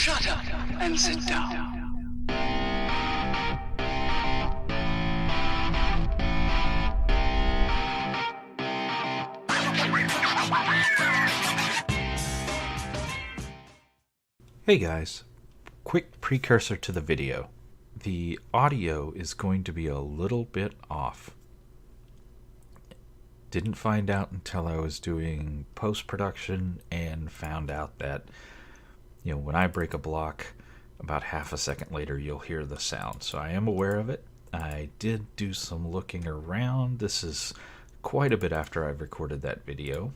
Shut up and sit down. Hey guys, quick precursor to the video. The audio is going to be a little bit off. Didn't find out until I was doing post-production and found out that, when I break a block, about half a second later you'll hear the sound. So I am aware of it. I did do some looking around. This is quite a bit after I've recorded that video.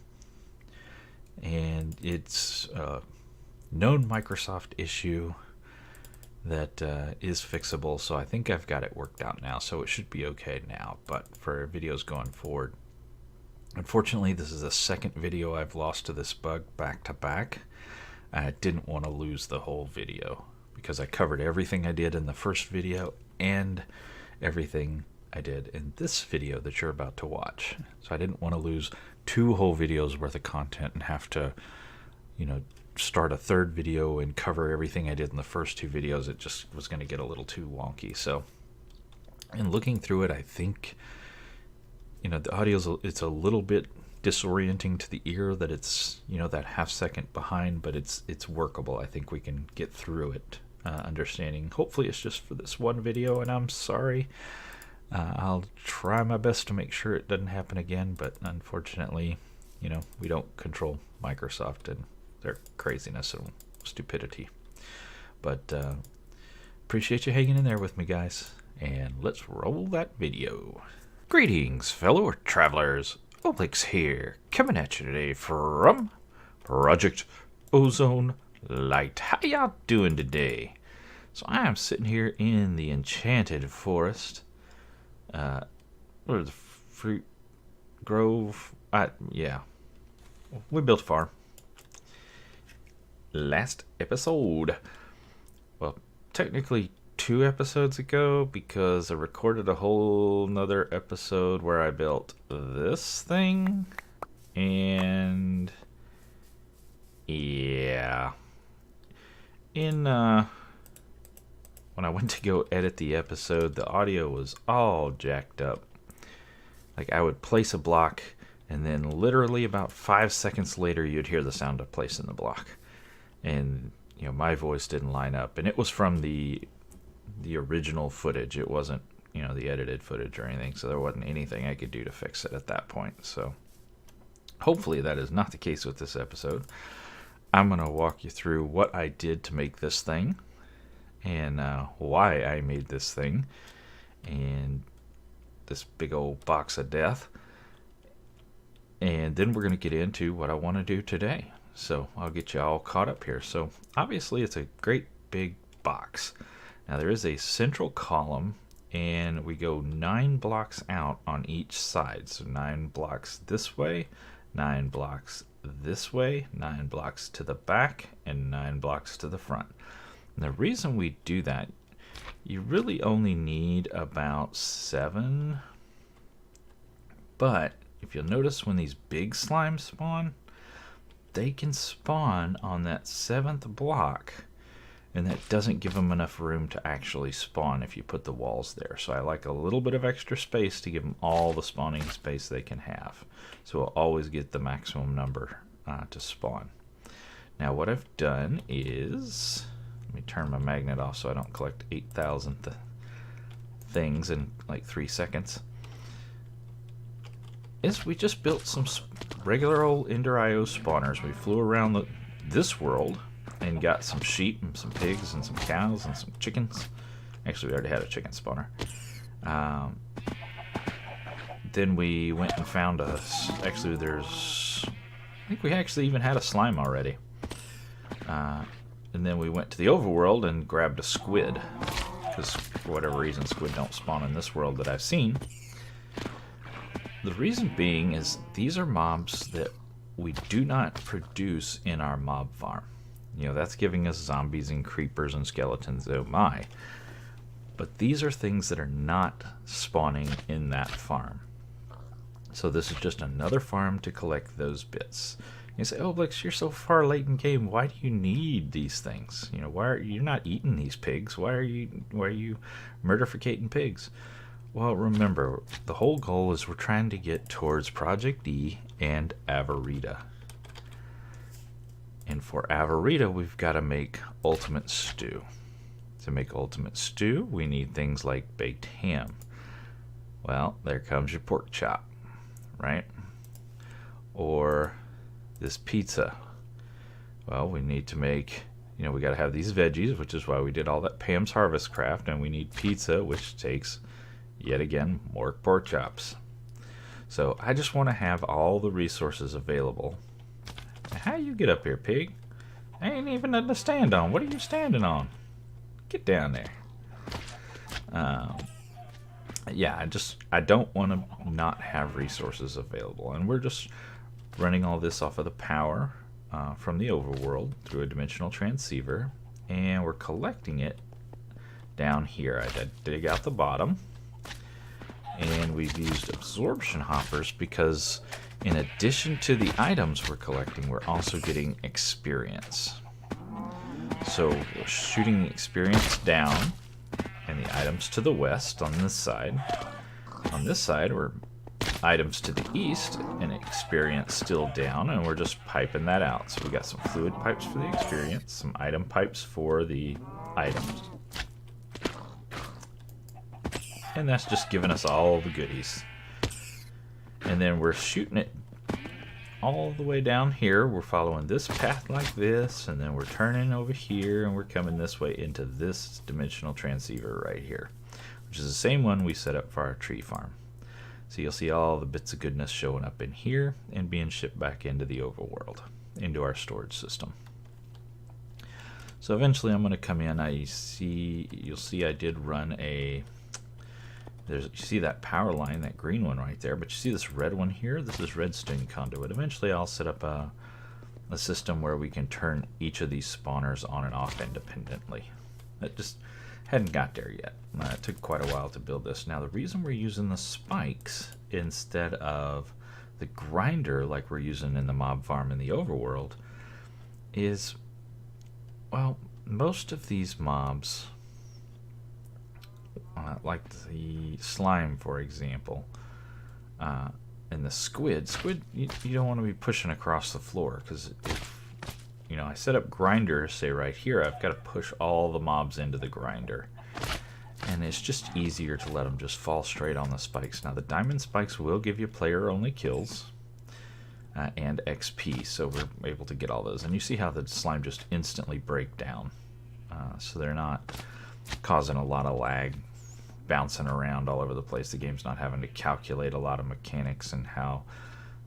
And it's known Microsoft issue that is fixable, so I think I've got it worked out now, so it should be okay now. But for videos going forward, unfortunately this is the second video I've lost to this bug back to back. I didn't want to lose the whole video because I covered everything I did in the first video and everything I did in this video that you're about to watch. So I didn't want to lose 2 whole videos worth of content and have to, start a third video and cover everything I did in the first 2 videos. It just was going to get a little too wonky. So in looking through it, I think the audio's it's a little bit disorienting to the ear that it's that half second behind, but it's workable. I think we can get through it, understanding. Hopefully it's just for this one video, and I'm sorry. I'll try my best to make sure it doesn't happen again, but unfortunately we don't control Microsoft and their craziness and stupidity. But appreciate you hanging in there with me, guys, and let's roll that video. Greetings, fellow travelers. Oblyx here, coming at you today from Project Ozone Lite. How y'all doing today? So I am sitting here in the enchanted forest. What is the fruit grove? Yeah, we built a farm. Last episode, well, technically 2 episodes ago, because I recorded a whole nother episode where I built this thing, and yeah, when I went to go edit the episode, the audio was all jacked up. Like, I would place a block, and then literally about 5 seconds later you'd hear the sound of placing the block. And my voice didn't line up, and it was from the original footage. It wasn't the edited footage or anything, so there wasn't anything I could do to fix it at that point. So hopefully that is not the case with this episode. I'm going to walk you through what I did to make this thing, and why I made this thing, and this big old box of death. And then we're going to get into what I want to do today. So I'll get you all caught up here. So obviously it's a great big box. Now there is a central column, and we go 9 blocks out on each side. So 9 blocks this way, 9 blocks this way, 9 blocks to the back, and 9 blocks to the front. And the reason we do that, you really only need about 7. But if you'll notice, when these big slimes spawn, they can spawn on that 7th block, and that doesn't give them enough room to actually spawn if you put the walls there. So I like a little bit of extra space to give them all the spawning space they can have. So we'll always get the maximum number to spawn. Now what I've done is, let me turn my magnet off so I don't collect 8,000 things in like 3 seconds. Is we just built some regular old Ender IO spawners. We flew around this world and got some sheep and some pigs and some cows and some chickens. Actually, we already had a chicken spawner. Then we went and found I think we actually even had a slime already. And then we went to the overworld and grabbed a squid, because for whatever reason squid don't spawn in this world that I've seen. The reason being is these are mobs that we do not produce in our mob farm. That's giving us zombies and creepers and skeletons, oh my. But these are things that are not spawning in that farm. So this is just another farm to collect those bits. You say, Oblyx, you're so far late in game. Why do you need these things? You know, why are you not eating these pigs? Why are you murdificating pigs? Well, remember, the whole goal is we're trying to get towards Project E and Avarita. And for Avarita, we've got to make ultimate stew. To make ultimate stew, we need things like baked ham. Well, there comes your pork chop, right? Or this pizza. Well, we need to make, we got to have these veggies, which is why we did all that Pam's Harvest Craft, and we need pizza, which takes, yet again, more pork chops. So I just want to have all the resources available. How you get up here, pig? I ain't even nothing to stand on. What are you standing on? Get down there. Yeah, I don't want to not have resources available, and we're just running all this off of the power from the overworld through a dimensional transceiver, and we're collecting it down here. I dig out the bottom, and we've used absorption hoppers because in addition to the items we're collecting, we're also getting experience. So we're shooting the experience down and the items to the west on this side. On this side, we're items to the east and experience still down, and we're just piping that out. So we got some fluid pipes for the experience, some item pipes for the items. And that's just giving us all the goodies. And then we're shooting it all the way down here. We're following this path like this, and then we're turning over here, and we're coming this way into this dimensional transceiver right here, which is the same one we set up for our tree farm. So you'll see all the bits of goodness showing up in here and being shipped back into the overworld, into our storage system. So eventually I'm going to come in. You'll see I did run a... you see that power line, that green one right there, but you see this red one here? This is redstone conduit. Eventually I'll set up a system where we can turn each of these spawners on and off independently. It just hadn't got there yet. It took quite a while to build this. Now the reason we're using the spikes instead of the grinder like we're using in the mob farm in the overworld is, well, most of these mobs, like the slime, for example, and the squid, you don't want to be pushing across the floor, because if I set up grinders, say right here, I've got to push all the mobs into the grinder, and it's just easier to let them just fall straight on the spikes. Now the diamond spikes will give you player only kills and XP, so we're able to get all those, and you see how the slime just instantly break down, so they're not causing a lot of lag, bouncing around all over the place. The game's not having to calculate a lot of mechanics and how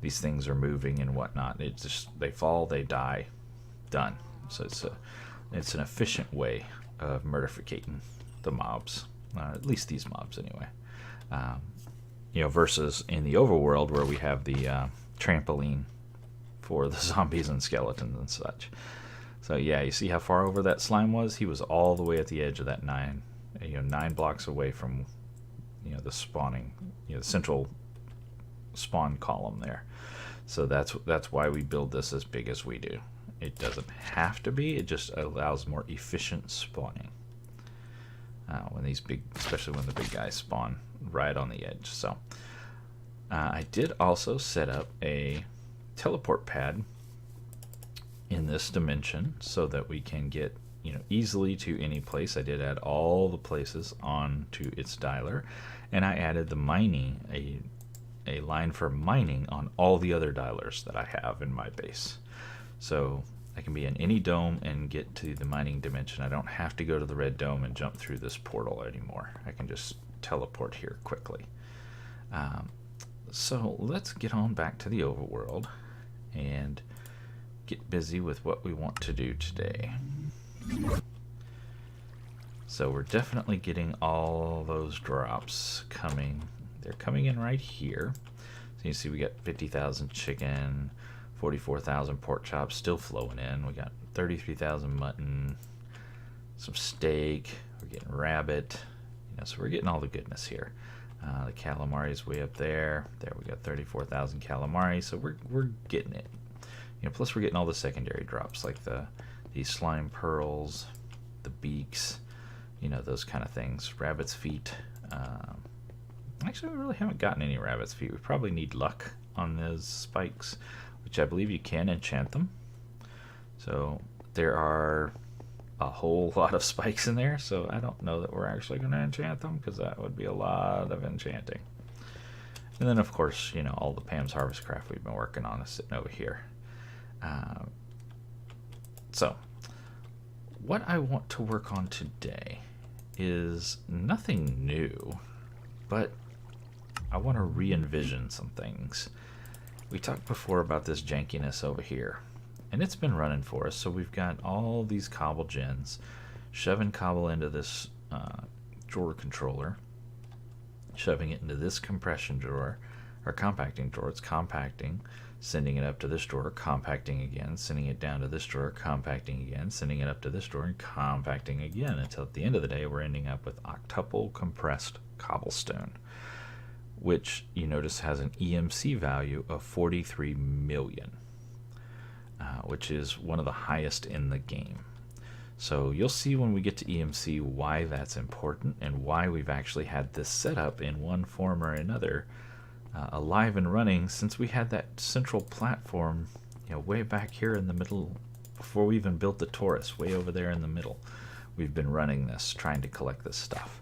these things are moving and whatnot. It just, they fall, they die, done. So it's an efficient way of murdificating the mobs, at least these mobs anyway. Versus in the overworld where we have the trampoline for the zombies and skeletons and such. So yeah, you see how far over that slime was? He was all the way at the edge of that 9 blocks away from the spawning, the central spawn column there. So that's why we build this as big as we do. It doesn't have to be, it just allows more efficient spawning when these especially when the big guys spawn right on the edge. So I did also set up a teleport pad in this dimension so that we can get easily to any place. I did add all the places onto its dialer, and I added the mining, a line for mining on all the other dialers that I have in my base. So I can be in any dome and get to the mining dimension. I don't have to go to the red dome and jump through this portal anymore. I can just teleport here quickly. So let's get on back to the overworld and get busy with what we want to do today. So we're definitely getting all those drops coming. They're coming in right here. So you see we got 50,000 chicken, 44,000 pork chops still flowing in. We got 33,000 mutton, some steak. We're getting rabbit. So we're getting all the goodness here. The calamari is way up there. There we got 34,000 calamari. So we're getting it. plus we're getting all the secondary drops like these slime pearls, the beaks, those kind of things. Rabbit's feet. Actually, we really haven't gotten any rabbit's feet. We probably need luck on those spikes, which I believe you can enchant them. So there are a whole lot of spikes in there, so I don't know that we're actually going to enchant them, because that would be a lot of enchanting. And then, of course, all the Pam's Harvest Craft we've been working on is sitting over here. So what I want to work on today is nothing new, but I want to re-envision some things. We talked before about this jankiness over here, and it's been running for us. So we've got all these cobble gens, shoving cobble into this drawer controller, shoving it into this compression drawer, or compacting drawer. It's compacting, sending it up to this drawer, compacting again, sending it down to this drawer, compacting again, sending it up to this drawer, and compacting again, until at the end of the day we're ending up with octuple compressed cobblestone, which you notice has an EMC value of 43 million, which is one of the highest in the game. So you'll see when we get to EMC why that's important, and why we've actually had this setup in one form or another alive and running since we had that central platform, way back here in the middle, before we even built the Taurus, way over there in the middle. We've been running this, trying to collect this stuff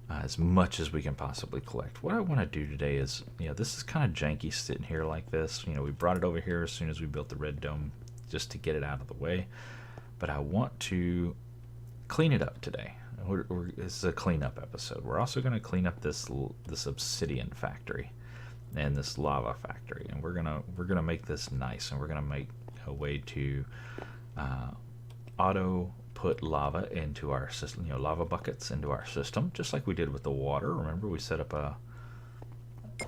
as much as we can possibly collect. What I want to do today is, this is kind of janky sitting here like this. We brought it over here as soon as we built the red dome, just to get it out of the way. But I want to clean it up today. This is a cleanup episode. We're also going to clean up this obsidian factory and this lava factory, and we're gonna make this nice, and we're gonna make a way to auto put lava into our system, lava buckets into our system, just like we did with the water. Remember, we set up a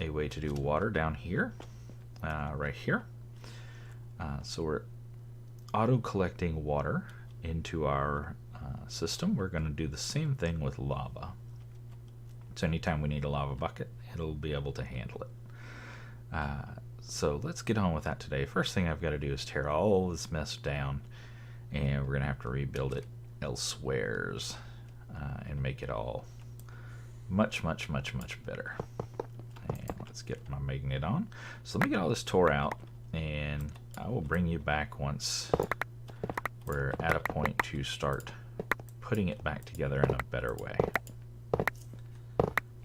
way to do water down here, right here. So we're auto collecting water into our system. We're going to do the same thing with lava. So anytime we need a lava bucket, it'll be able to handle it. So let's get on with that today. First thing I've got to do is tear all this mess down, and we're going to have to rebuild it elsewheres and make it all much better. And let's get my magnet on. So let me get all this tore out, and I will bring you back once we're at a point to start putting it back together in a better way.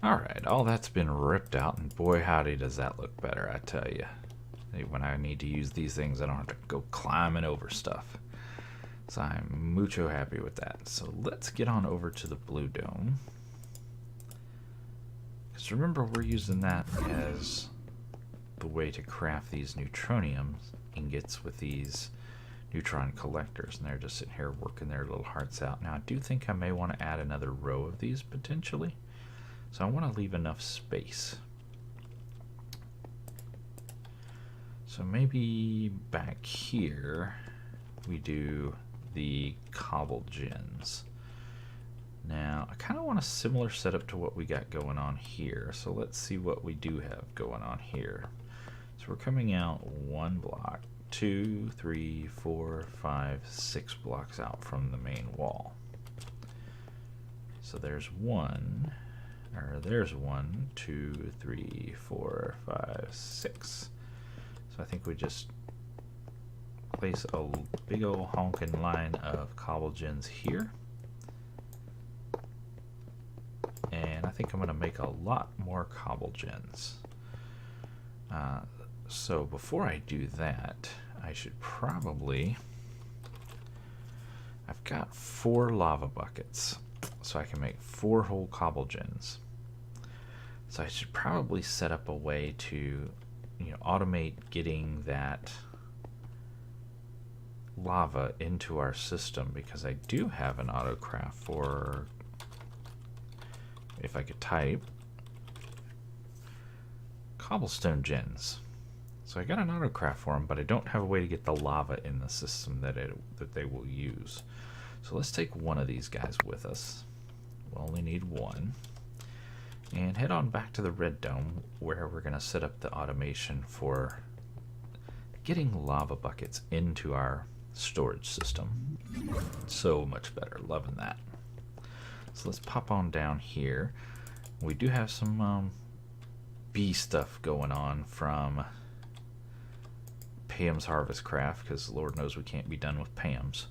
Alright, all that's been ripped out, and boy howdy does that look better, I tell you. When I need to use these things, I don't have to go climbing over stuff. So I'm mucho happy with that. So let's get on over to the blue dome. Because remember, we're using that as the way to craft these neutronium ingots with these neutron collectors, and they're just sitting here working their little hearts out. Now I do think I may want to add another row of these potentially. So I want to leave enough space. So maybe back here we do the cobble gens. Now I kind of want a similar setup to what we got going on here. So let's see what we do have going on here. So we're coming out one block, 2, 3, 4, 5, 6 blocks out from the main wall. So there's one. There's 1, 2, 3, 4, 5, 6. So I think we just place a big old honking line of cobble gens here. And I think I'm going to make a lot more cobble gens. So before I do that, I should probably... I've got 4 lava buckets, so I can make 4 whole cobble gens. So I should probably set up a way to, automate getting that lava into our system, because I do have an autocraft for, if I could type, cobblestone gens. So I got an autocraft for them, but I don't have a way to get the lava in the system that they will use. So let's take one of these guys with us. We'll only need one. And head on back to the red dome, where we're going to set up the automation for getting lava buckets into our storage system. So much better, loving that. So let's pop on down here. We do have some bee stuff going on from Pam's Harvest Craft, because Lord knows we can't be done with Pam's.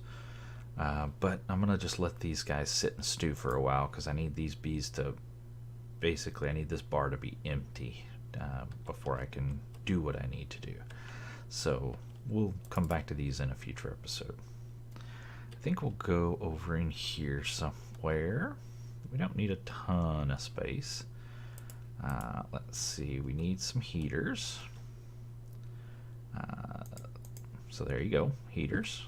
But I'm gonna just let these guys sit and stew for a while, because I need these bees to, basically I need this bar to be empty before I can do what I need to do. So we'll come back to these in a future episode. I think we'll go over in here somewhere. We don't need a ton of space. Let's see, we need some heaters. So there you go, heaters.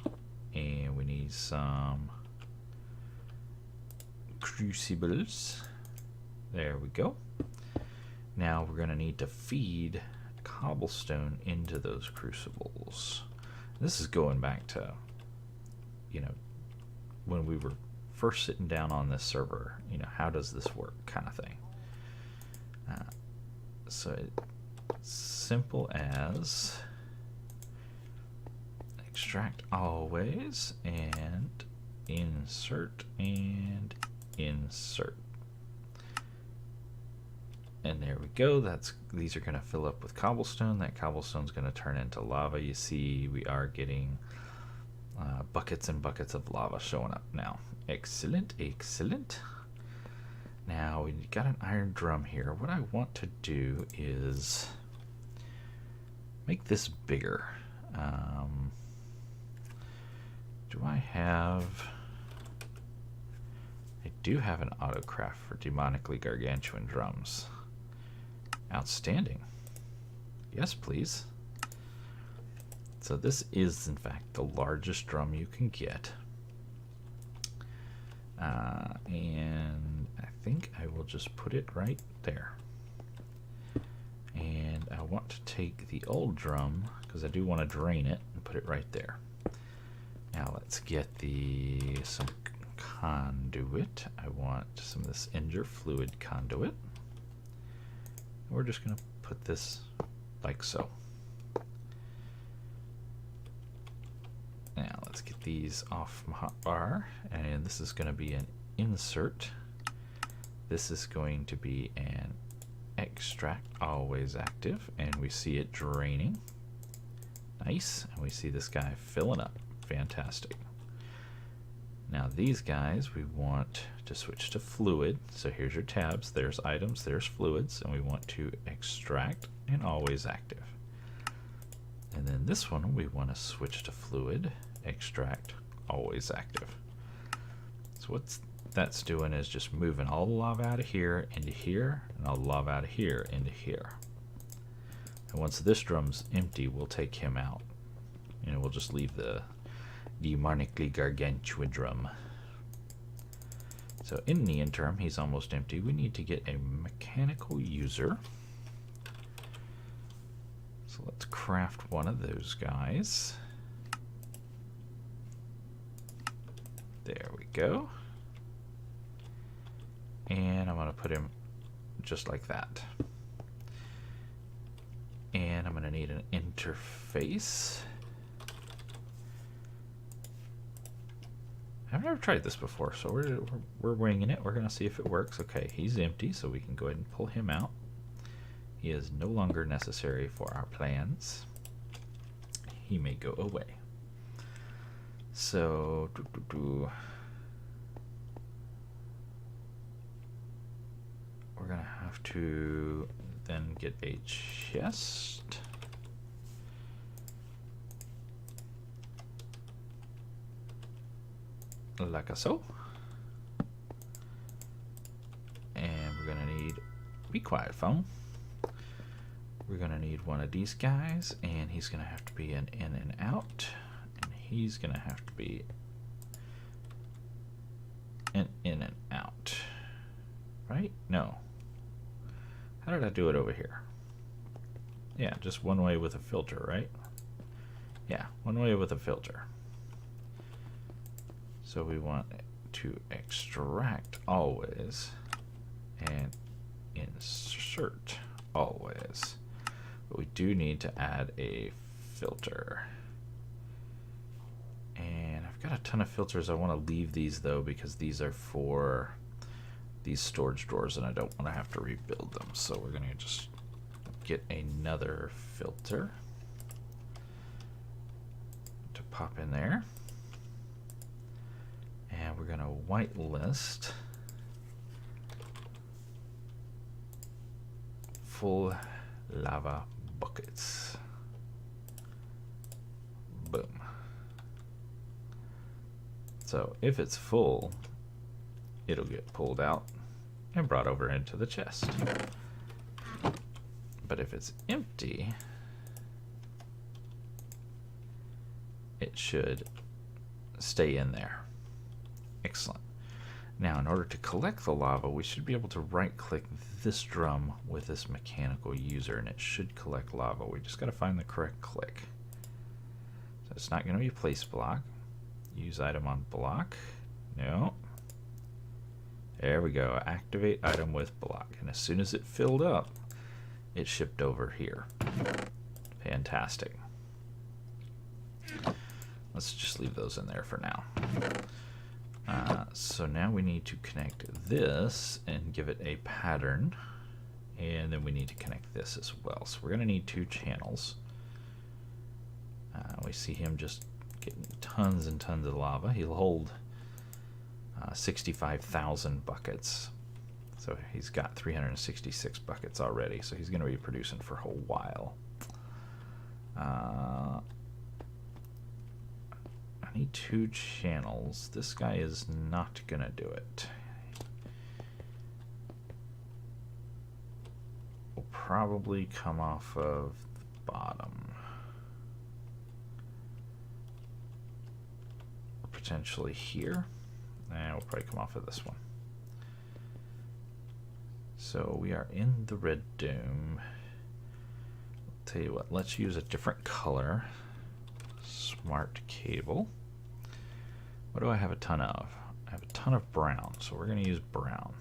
And we need some crucibles. There we go. Now we're going to need to feed cobblestone into those crucibles. This is going back to, you know, when we were first sitting down on this server, you know, how does this work kind of thing. So it's simple as extract always and insert and insert. And there we go. These are going to fill up with cobblestone. That cobblestone's going to turn into lava. You see we are getting buckets and buckets of lava showing up now. Excellent, excellent. Now we got an iron drum here. What I want to do is make this bigger. Do I have... I do have an autocraft for demonically gargantuan drums. Outstanding. Yes, please. So this is, in fact, the largest drum you can get. And I think I will just put it right there. And I want to take the old drum, because I do want to drain it, and put it right there. Now let's get some conduit. I want some of this Ender fluid conduit. We're just going to put this like so. Now let's get these off my hotbar, and this is going to be an insert. This is going to be an extract, always active, and we see it draining. Nice, and we see this guy filling up. Fantastic. Now these guys we want to switch to fluid. So here's your tabs, there's items, there's fluids, and we want to extract and always active. And then this one we want to switch to fluid, extract, always active. So what that's doing is just moving all the lava out of here into here, and all the lava out of here into here. And once this drum's empty, we'll take him out. And we'll just leave the demonically gargantuan drum. So in the interim, he's almost empty. We need to get a mechanical user. So let's craft one of those guys. There we go. And I'm going to put him just like that. And I'm going to need an interface. I've never tried this before, so we're winging it. We're going to see if it works. Okay, he's empty, so we can go ahead and pull him out. He is no longer necessary for our plans. He may go away. So, we're going to have to then get a chest. Like so. And we're going to need, be quiet phone. We're going to need one of these guys, and he's going to have to be an in and out, and he's going to have to be an in and out. Right? No. How did I do it over here? Yeah, just one way with a filter, right? Yeah, one way with a filter. So we want to extract always and insert always. But we do need to add a filter. And I've got a ton of filters. I want to leave these though because these are for these storage drawers and I don't want to have to rebuild them. So we're going to just get another filter to pop in there. And we're going to whitelist full lava buckets. Boom. So if it's full, it'll get pulled out and brought over into the chest. But if it's empty, it should stay in there. Excellent. Now, in order to collect the lava, we should be able to right-click this drum with this mechanical user, and it should collect lava. We just got to find the correct click. So it's not going to be place block. Use item on block. No. There we go. Activate item with block. And as soon as it filled up, it shipped over here. Fantastic. Let's just leave those in there for now. So now we need to connect this and give it a pattern. And then we need to connect this as well. So we're going to need 2 channels. We see him just getting tons and tons of lava. He'll hold 65,000 buckets. So he's got 366 buckets already. So he's going to be producing for a whole while. I need 2 channels. This guy is not going to do it. Will probably come off of the bottom. Or potentially here. And we'll probably come off of this one. So we are in the red dome. I'll tell you what, let's use a different color. Smart cable. What do I have a ton of? I have a ton of brown, so we're going to use brown.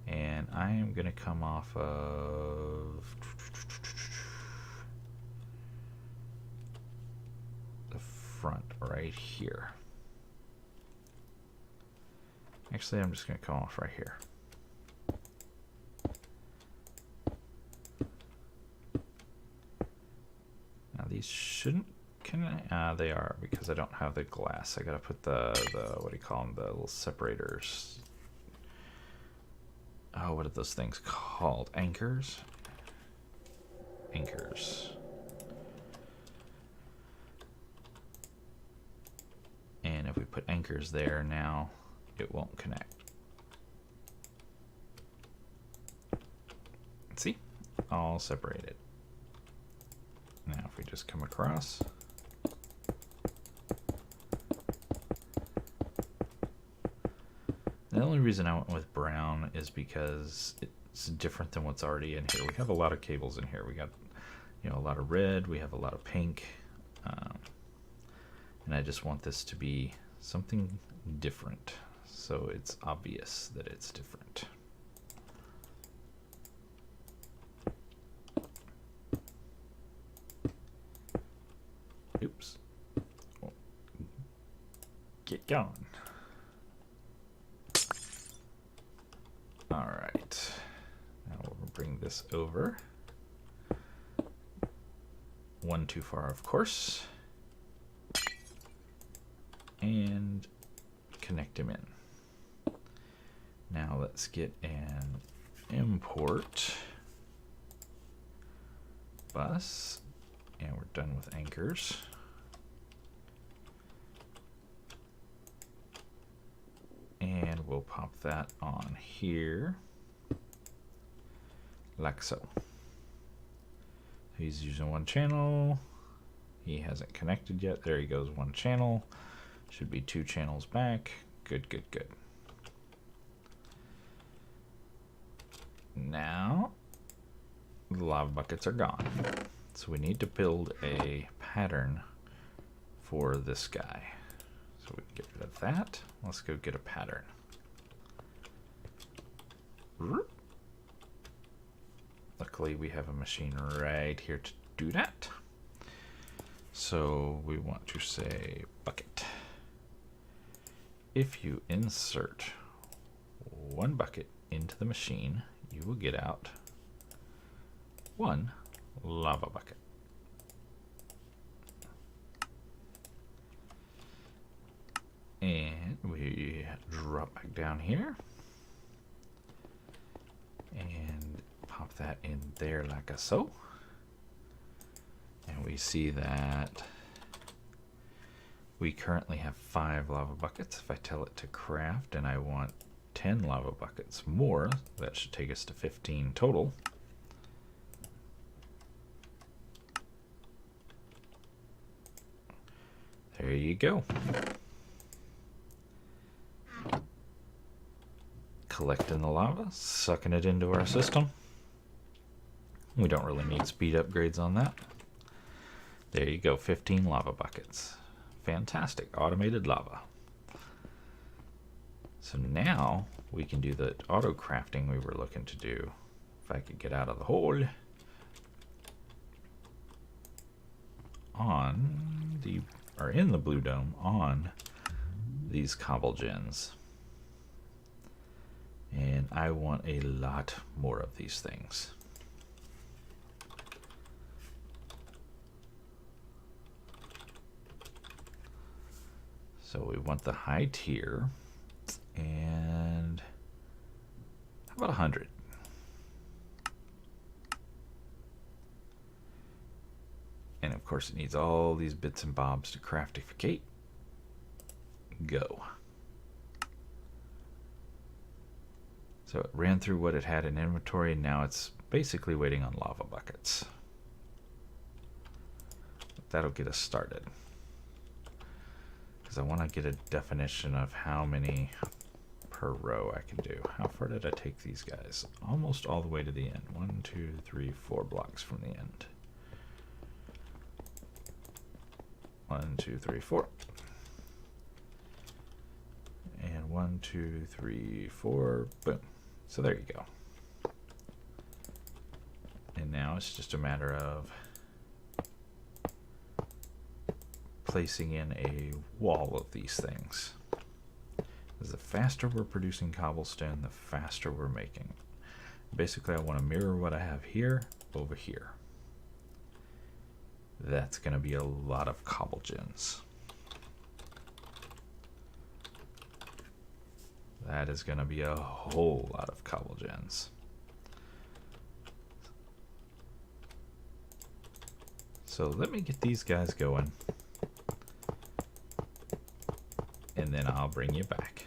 And I am going to come off of the front right here. Actually, I'm just going to come off right here. Now these shouldn't connect. They are, because I don't have the glass. I got to put the what do you call them? The little separators. Oh, what are those things called? Anchors? Anchors. And if we put anchors there now, it won't connect. See? All separated. Now if we just come across. The only reason I went with brown is because it's different than what's already in here. We have a lot of cables in here. We got, you know, a lot of red. We have a lot of pink. And I just want this to be something different. So it's obvious that it's different. Oops. Oh. Get going. All right. Now we'll bring this over. One too far, of course. And connect him in. Now let's get an import bus. And we're done with anchors. And we'll pop that on here, like so. He's using one channel. He hasn't connected yet. There he goes, one channel. Should be 2 channels back. Good, good, good. Now, the lava buckets are gone. So we need to build a pattern for this guy. So we can get rid of that. Let's go get a pattern. Luckily, we have a machine right here to do that. So we want to say bucket. If you insert one bucket into the machine, you will get out one lava bucket. And we drop back down here and pop that in there like a so. And we see that we currently have 5 lava buckets. If I tell it to craft and I want 10 lava buckets more, that should take us to 15 total. There you go. Collecting the lava, sucking it into our system. We don't really need speed upgrades on that. There you go, 15 lava buckets. Fantastic, automated lava. So now we can do the auto crafting we were looking to do. If I could get out of the hole. On the, or in the blue dome, on these cobble gens. And I want a lot more of these things. So we want the high tier, and how about 100? And of course it needs all these bits and bobs to craftificate. Go. So it ran through what it had in inventory, and now it's basically waiting on lava buckets. That'll get us started. Because I want to get a definition of how many per row I can do. How far did I take these guys? Almost all the way to the end. 1, 2, 3, 4 blocks from the end. 1, 2, 3, 4. And 1, 2, 3, 4. Boom. So there you go. And now it's just a matter of placing in a wall of these things. Because the faster we're producing cobblestone, the faster we're making. Basically, I want to mirror what I have here over here. That's going to be a lot of cobble gens. That is going to be a whole lot of cobble gens. So let me get these guys going, and then I'll bring you back.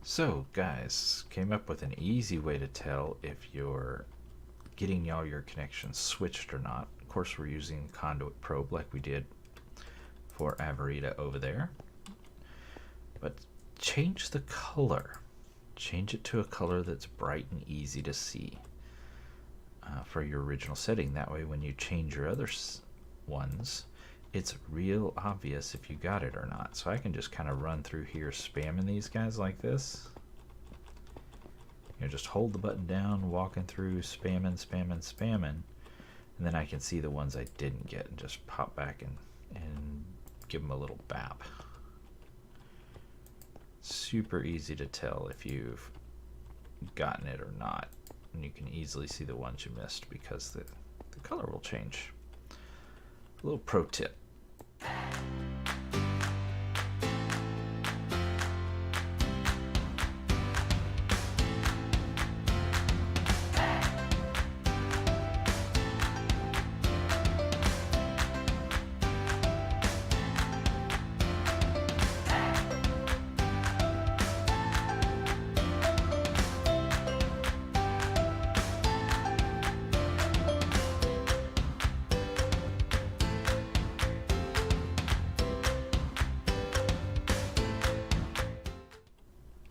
So guys, came up with an easy way to tell if you're getting all your connections switched or not. Of course, we're using conduit probe like we did for Averita over there. But change the color. Change it to a color that's bright and easy to see for your original setting. That way when you change your other ones, it's real obvious if you got it or not. So I can just kind of run through here spamming these guys like this. You know, just hold the button down, walking through, spamming, spamming, spamming, and then I can see the ones I didn't get and just pop back and give them a little bap. Super easy to tell if you've gotten it or not, and you can easily see the ones you missed because the color will change. A little pro tip.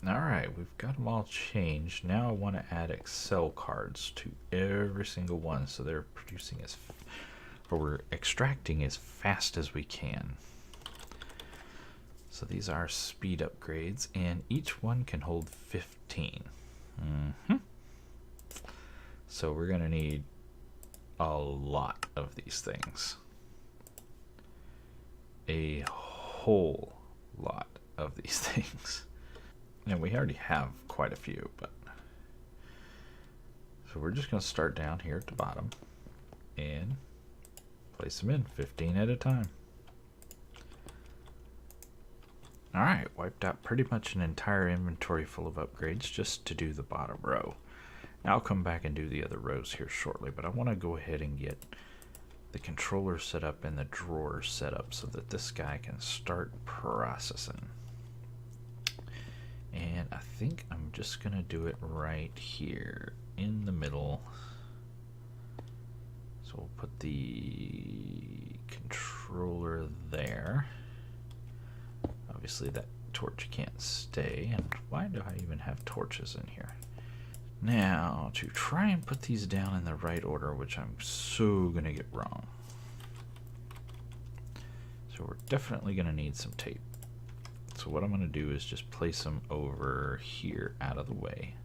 Alright, we've got them all changed. Now I want to add Excel cards to every single one so they're producing we're extracting as fast as we can. So these are speed upgrades, and each one can hold 15. So we're going to need a lot of these things. A whole lot of these things. And we already have quite a few, but so we're just going to start down here at the bottom and place them in 15 at a time. Alright, wiped out pretty much an entire inventory full of upgrades just to do the bottom row. Now I'll come back and do the other rows here shortly, but I want to go ahead and get the controller set up and the drawers set up so that this guy can start processing. And I think I'm just going to do it right here in the middle. So we'll put the controller there. Obviously that torch can't stay. And why do I even have torches in here? Now, to try and put these down in the right order, which I'm so going to get wrong. So we're definitely going to need some tape. So what I'm going to do is just place them over here out of the way.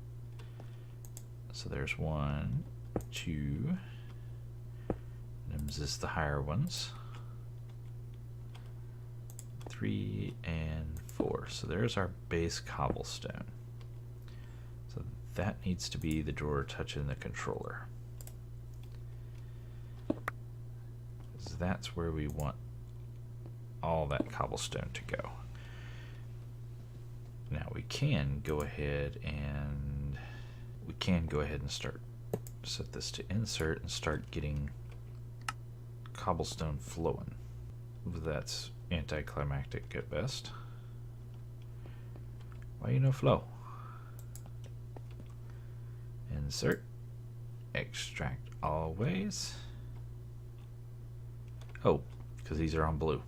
So there's 1, 2. Them's is the higher ones. 3 and 4. So there's our base cobblestone. So that needs to be the drawer touching the controller. So that's where we want all that cobblestone to go. Now we can go ahead and start set this to insert and start getting cobblestone flowing. That's anticlimactic at best. Why you no flow? Insert, extract always. Oh, because these are on blue.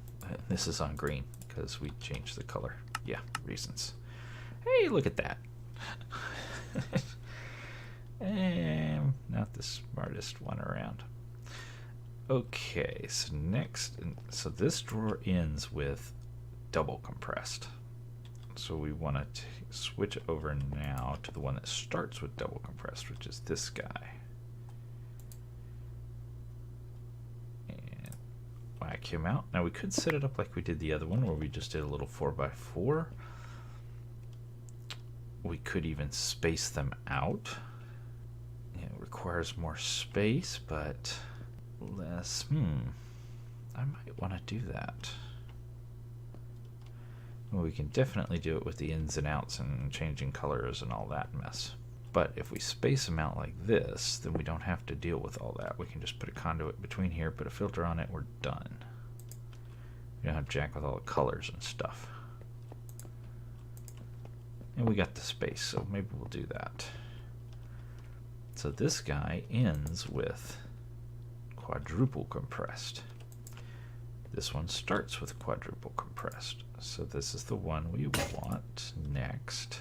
This is on green because we changed the color. Yeah, reasons. Hey, look at that. Not the smartest one around. Okay, so next, so this drawer ends with double compressed. So we want to switch over now to the one that starts with double compressed, which is this guy. And whack him out. Now we could set it up like we did the other one where we just did a little 4x4. We could even space them out. It requires more space, but less. I might want to do that. Well, we can definitely do it with the ins and outs and changing colors and all that mess. But if we space them out like this, then we don't have to deal with all that. We can just put a conduit between here, put a filter on it, we're done. We don't have to jack with all the colors and stuff. And we got the space, so maybe we'll do that. So this guy ends with quadruple compressed. This one starts with quadruple compressed. So this is the one we want next.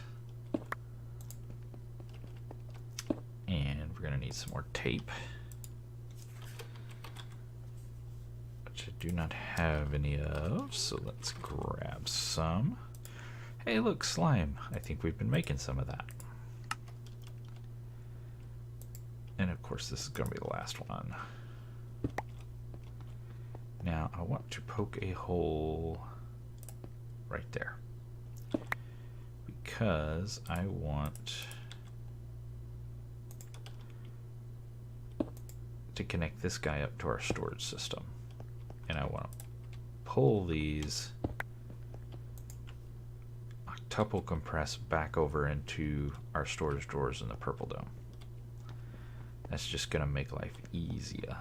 And we're going to need some more tape, which I do not have any of, so let's grab some. Hey, look, slime. I think we've been making some of that. And of course, this is going to be the last one. Now, I want to poke a hole right there, because I want to connect this guy up to our storage system. And I want to pull these Octuple compress back over into our storage drawers in the purple dome. That's just going to make life easier.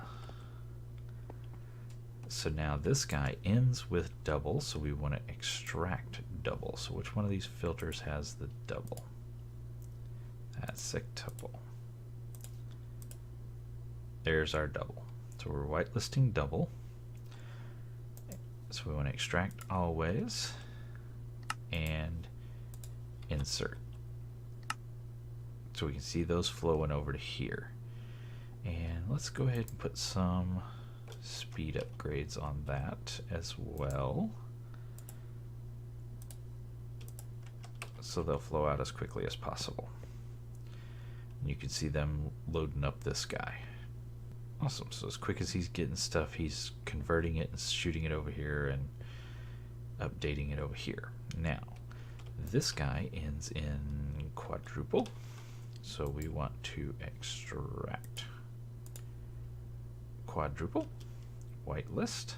So now this guy ends with double, so we want to extract double. So which one of these filters has the double? That's Octuple. There's our double. So we're whitelisting double. So we want to extract always and insert. So we can see those flowing over to here. And let's go ahead and put some speed upgrades on that as well, so they'll flow out as quickly as possible. And you can see them loading up this guy. Awesome. So as quick as he's getting stuff, he's converting it and shooting it over here and updating it over here. Now this guy ends in quadruple, so we want to extract quadruple, whitelist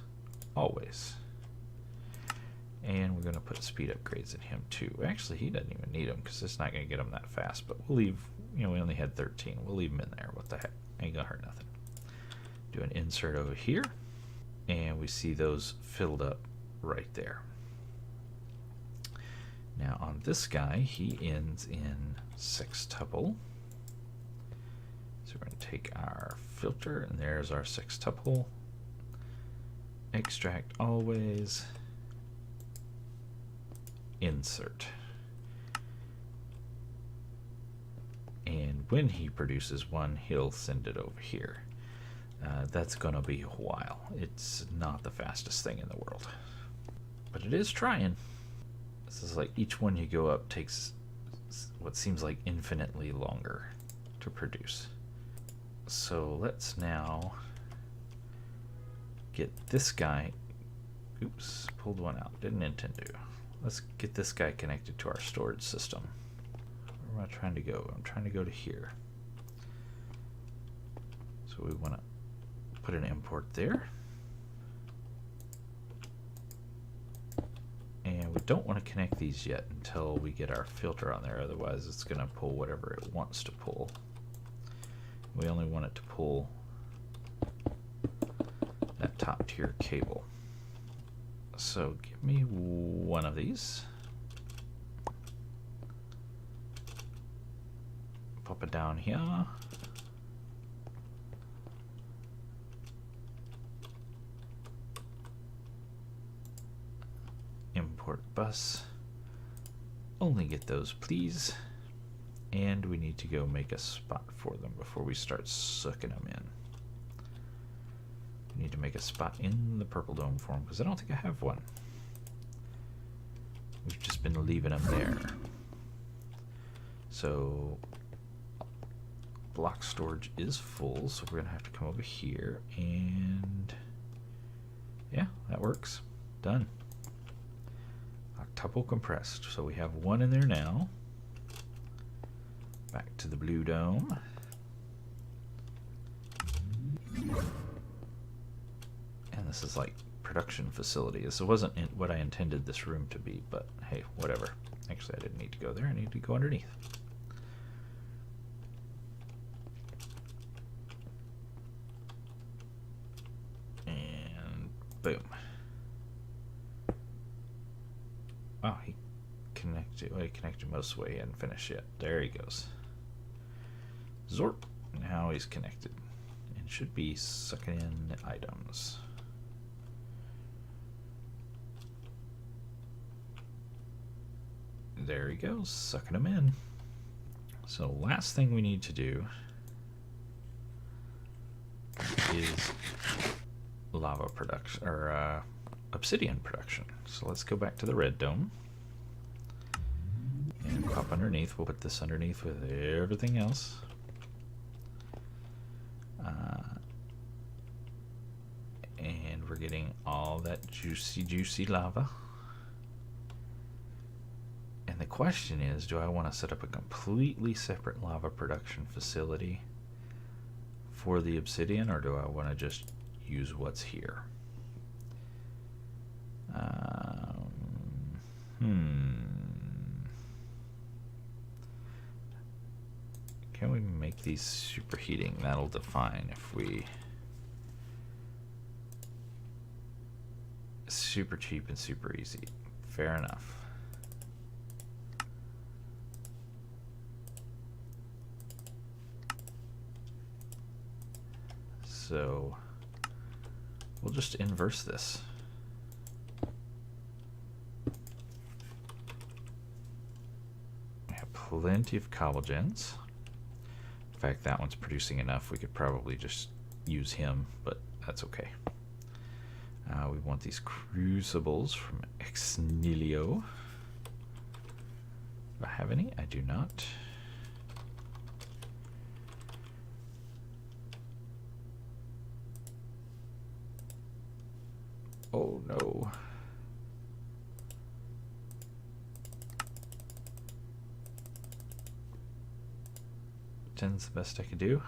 always, and we're going to put speed upgrades in him too. Actually, he doesn't even need them because it's not going to get him that fast, but we'll leave, you know, we only had 13, we'll leave him in there. What the heck, ain't gonna hurt nothing. Do an insert over here, and we see those filled up right there. Now on this guy, he ends in sextuple. So we're going to take our filter, and there's our sextuple. Extract always. Insert. And when he produces one, he'll send it over here. That's going to be a while. It's not the fastest thing in the world, but it is trying. This is like each one you go up takes what seems like infinitely longer to produce. So let's now get this guy. Oops, pulled one out. Didn't intend to. Let's get this guy connected to our storage system. Where am I trying to go? I'm trying to go to here. So we want to put an import there. And we don't want to connect these yet until we get our filter on there, otherwise it's going to pull whatever it wants to pull. We only want it to pull that top tier cable. So give me one of these. Pop it down here. Import bus. Only get those, please. And we need to go make a spot for them before we start sucking them in. We need to make a spot in the purple dome for them because I don't think I have one. We've just been leaving them there. So block storage is full, so we're gonna have to come over here, and yeah, that works. Done. Octuple compressed. So we have one in there now. Back to the blue dome. And this is like production facility. This wasn't what I intended this room to be, but hey, whatever. Actually, I didn't need to go there. I need to go underneath. And boom. Wow, he connected most of the way and finish it. There he goes. Zorp. Now he's connected. And should be sucking in items. There he goes, sucking them in. So last thing we need to do is lava production, or obsidian production. So let's go back to the red dome and pop underneath. We'll put this underneath with everything else. And we're getting all that juicy lava. And the question is, do I want to set up a completely separate lava production facility for the obsidian, or do I want to just use what's here? Can we make these superheating? That'll define if we... Super cheap and super easy. Fair enough. So we'll just inverse this. We have plenty of cobble gens. In fact, that one's producing enough. We could probably just use him, but that's okay. We want these crucibles from E69. Do I have any? I do not. Oh no. 10's the best I could do.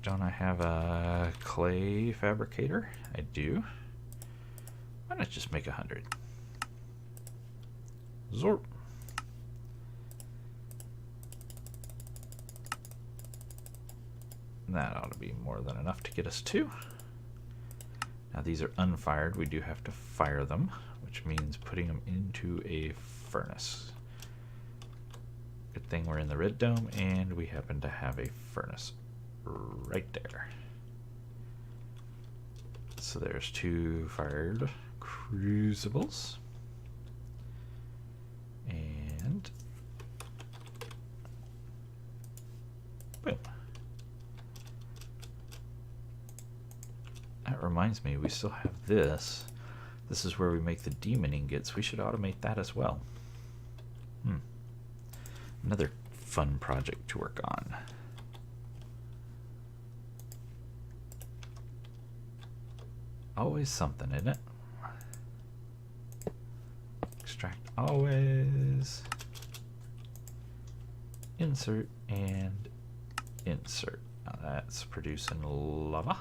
Don't I have a clay fabricator? I do. Why not just make 100? Zorp. That ought to be more than enough to get us 2. Now these are unfired. We do have to fire them, which means putting them into a furnace. Good thing we're in the red dome and we happen to have a furnace right there. So there's 2 fired crucibles. And boom. That reminds me, we still have this. This is where we make the demon ingots. We should automate that as well. Another fun project to work on. Always something, isn't it? Extract always. Insert and insert. Now that's producing lava.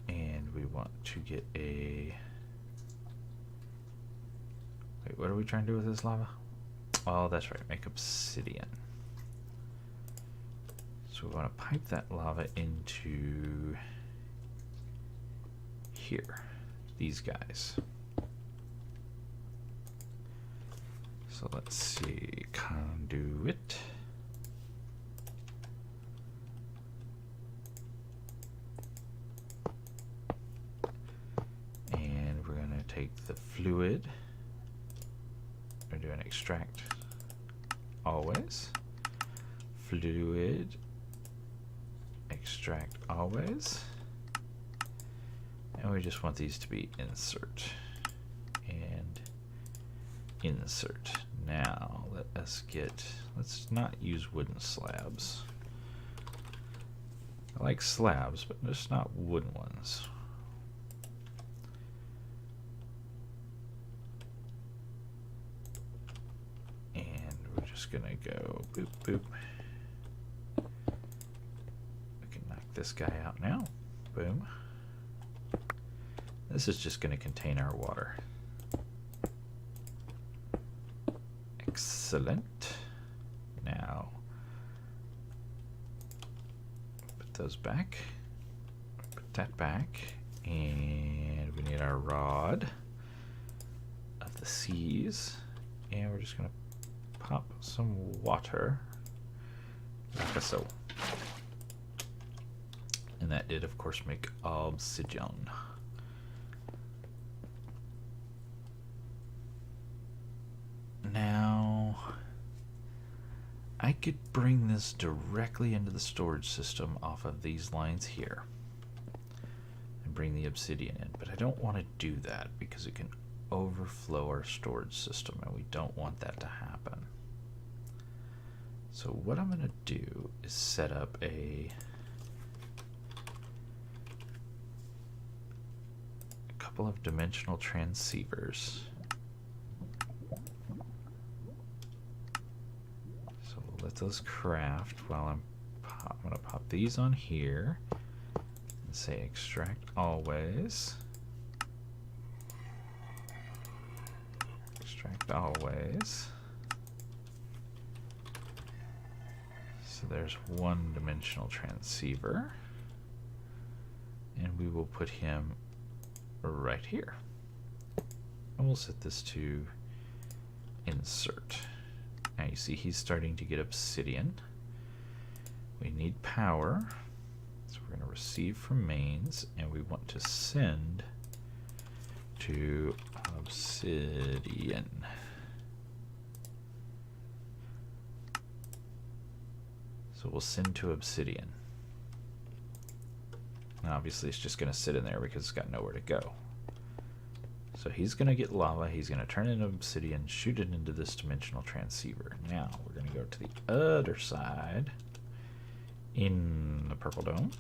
And we want to get a... Wait, what are we trying to do with this lava? Oh, that's right, make obsidian. So we want to pipe that lava into here, these guys. So let's see, conduit. And we're going to take the fluid. We're doing extract always. Fluid. Extract always. And we just want these to be insert. And insert. Now let us get, let's not use wooden slabs. I like slabs, but just not wooden ones. And we're just gonna go boop boop. We can knock this guy out now. Boom. This is just gonna contain our water. Excellent. Now put those back. Put that back. And we need our rod. seas, and we're just going to pop some water, like so. And that did, of course, make obsidian. Now, I could bring this directly into the storage system off of these lines here and bring the obsidian in, but I don't want to do that because it can overflow our storage system, and we don't want that to happen. So what I'm going to do is set up a couple of dimensional transceivers. So we'll let those craft while I'm going to pop these on here and say extract always. Extract always. So there's one dimensional transceiver, and we will put him right here. And we'll set this to insert. Now you see he's starting to get obsidian. We need power, so we're going to receive from mains, and we want to send to obsidian. So we'll send to obsidian. And obviously it's just going to sit in there because it's got nowhere to go. So he's going to get lava, he's going to turn into obsidian, shoot it into this dimensional transceiver. Now we're going to go to the other side in the purple dome.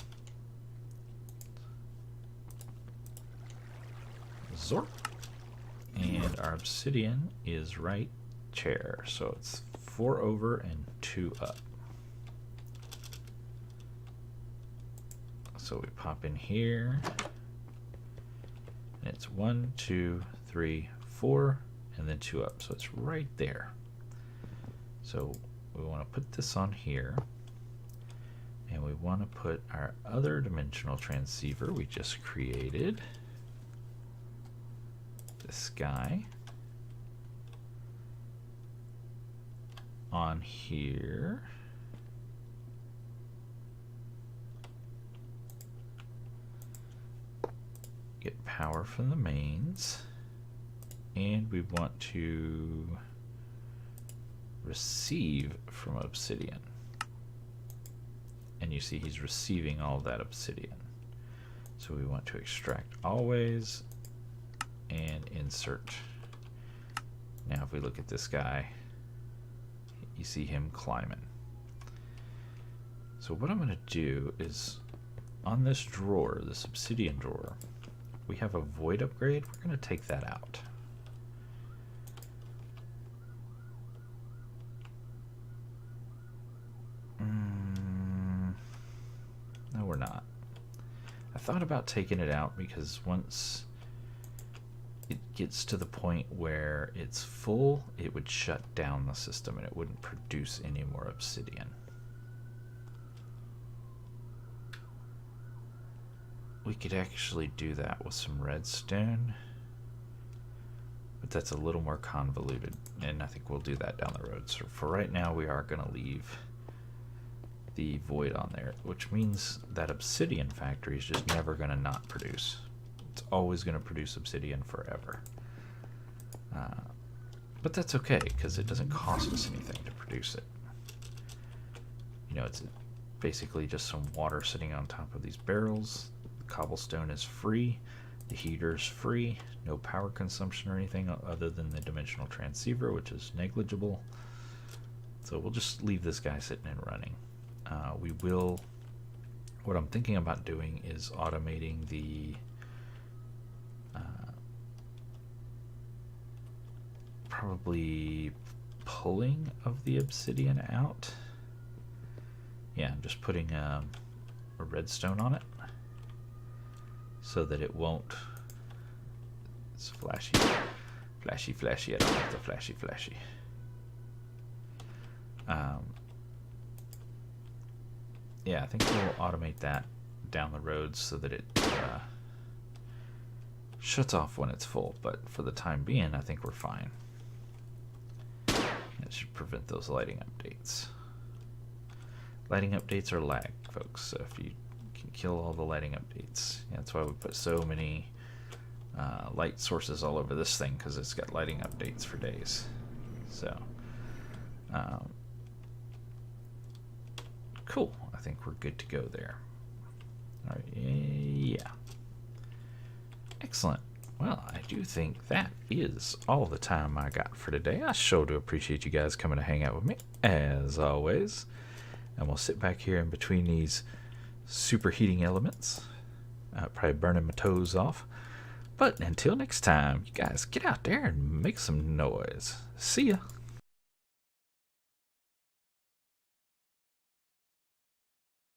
Zorp. And our obsidian is right chair. So it's 4 over and 2 up. So we pop in here, and it's 1, 2, 3, 4, and then 2 up. So it's right there. So we want to put this on here, and we want to put our other dimensional transceiver we just created, this guy, on here. Get power from the mains, and we want to receive from obsidian, and you see he's receiving all that obsidian. So we want to extract always and insert. Now if we look at this guy, you see him climbing. So what I'm going to do is, on this drawer, this obsidian drawer, we have a void upgrade. We're going to take that out. No, we're not. I thought about taking it out because once it gets to the point where it's full, it would shut down the system and it wouldn't produce any more obsidian. We could actually do that with some redstone, but that's a little more convoluted, and I think we'll do that down the road. So for right now, we are going to leave the void on there, which means that obsidian factory is just never going to not produce. It's always going to produce obsidian forever. But that's okay, because it doesn't cost us anything to produce it. You know, it's basically just some water sitting on top of these barrels. Cobblestone is free, the heater's free, no power consumption or anything other than the dimensional transceiver, which is negligible. So we'll just leave this guy sitting and running. What I'm thinking about doing is automating the probably pulling of the obsidian out. Yeah, I'm just putting a redstone on it, so that it won't. It's flashy, flashy, flashy. I don't like the flashy, flashy. Yeah, I think we'll automate that down the road so that it shuts off when it's full, but for the time being, I think we're fine. That should prevent those lighting updates. Lighting updates are lag, folks, so if you can kill all the lighting updates. Yeah, that's why we put so many light sources all over this thing, because it's got lighting updates for days. So, cool. I think we're good to go there. All right, yeah. Excellent. Well, I do think that is all the time I got for today. I sure do appreciate you guys coming to hang out with me, as always. And we'll sit back here in between these superheating elements, probably burning my toes off. But until next time, you guys get out there and make some noise. See ya.